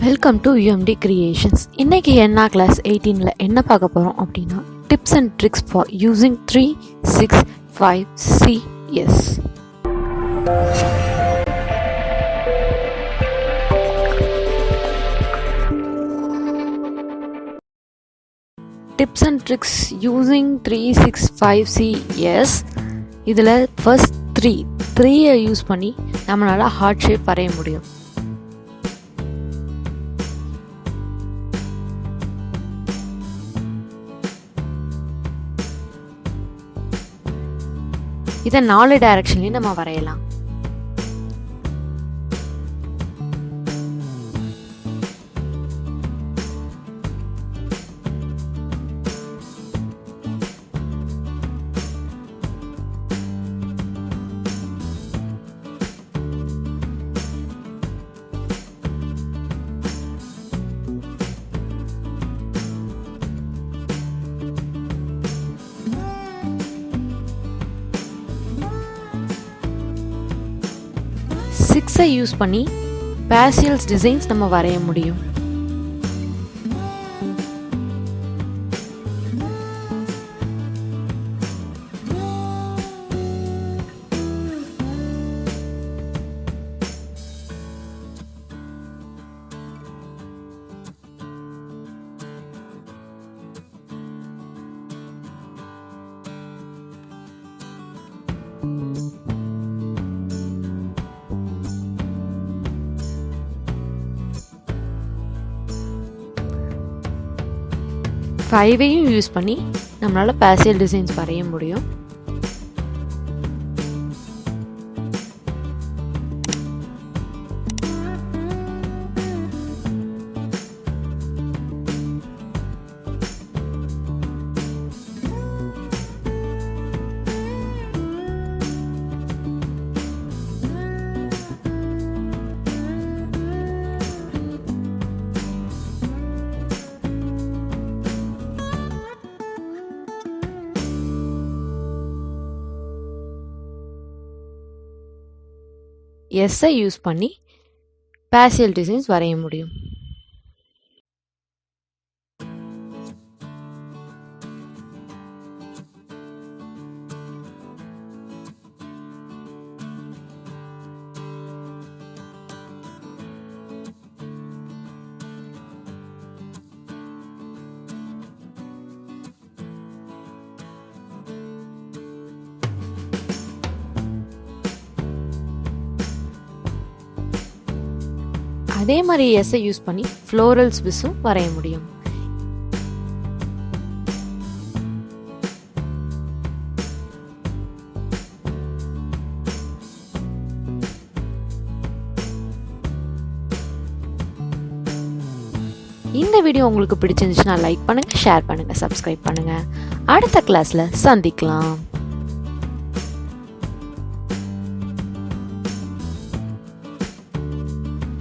Welcome to UMD creations. இன்னைக்கு Henna class 18ல என்ன பார்க்க போகிறோம் அப்படின்னா tips and tricks for using 365CS. Tips and tricks using 365CS. இதில் ஃபர்ஸ்ட் த்ரீயை யூஸ் பண்ணி நம்மளால் ஹார்ட் ஷேப் வரைய முடியும். இதை 4 டைரக்ஷன்லையும் நம்ம வரையலாம். சிக்ஸை யூஸ் பண்ணி பேசியல்ஸ் டிசைன்ஸ் நம்ம வரைய முடியும். ஃபைவையும் யூஸ் பண்ணி நம்மளால் பேசியல் டிசைன்ஸ் வரைய முடியும். எஸ்ஸை யூஸ் பண்ணி பேசியல் டிசைன்ஸ் வரைய முடியும். அதே மாதிரி எஸ்ஸை யூஸ் பண்ணி ஃப்ளோரல்ஸ் பிஸும் வரைய முடியும். இந்த வீடியோ உங்களுக்கு பிடிச்சிருந்துச்சுன்னா லைக் பண்ணுங்க, ஷேர் பண்ணுங்க, சப்ஸ்கிரைப் பண்ணுங்க. அடுத்த கிளாஸ்ல சந்திக்கலாம்.